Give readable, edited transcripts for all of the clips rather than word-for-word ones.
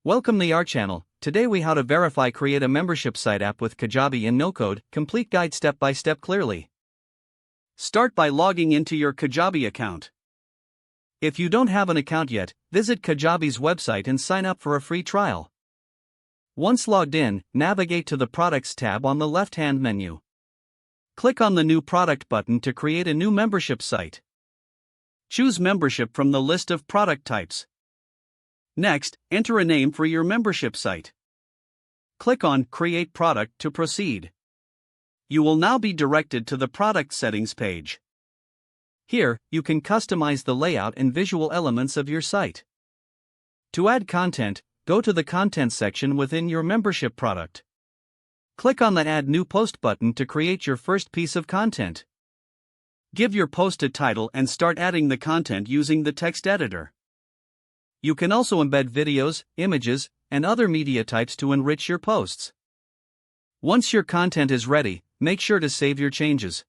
Welcome to our channel. Today we how to verify create a membership site app with Kajabi in no code, complete guide step by step clearly. Start by logging into your Kajabi account. If you don't have an account yet, visit Kajabi's website and sign up for a free trial. Once logged in, navigate to the Products tab on the left-hand menu. Click on the New Product button to create a new membership site. Choose Membership from the list of product types. Next, enter a name for your membership site. Click on Create Product to proceed. You will now be directed to the Product Settings page. Here, you can customize the layout and visual elements of your site. To add content, go to the Content section within your membership product. Click on the Add New Post button to create your first piece of content. Give your post a title and start adding the content using the text editor. You can also embed videos, images, and other media types to enrich your posts. Once your content is ready, make sure to save your changes.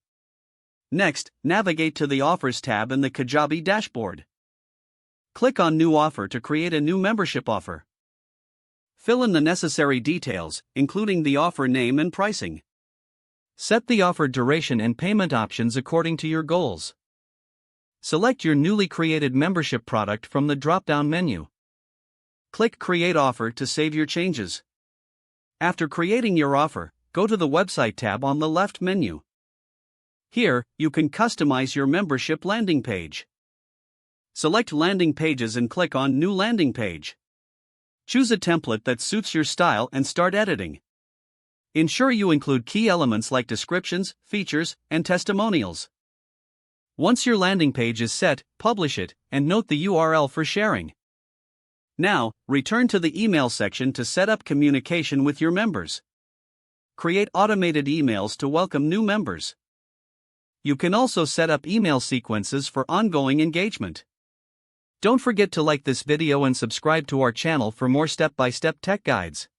Next, navigate to the Offers tab in the Kajabi dashboard. Click on New Offer to create a new membership offer. Fill in the necessary details, including the offer name and pricing. Set the offer duration and payment options according to your goals. Select your newly created membership product from the drop-down menu. Click Create Offer to save your changes. After creating your offer, go to the Website tab on the left menu. Here, you can customize your membership landing page. Select Landing Pages and click on New Landing Page. Choose a template that suits your style and start editing. Ensure you include key elements like descriptions, features, and testimonials. Once your landing page is set, publish it, and note the URL for sharing. Now, return to the email section to set up communication with your members. Create automated emails to welcome new members. You can also set up email sequences for ongoing engagement. Don't forget to like this video and subscribe to our channel for more step-by-step tech guides.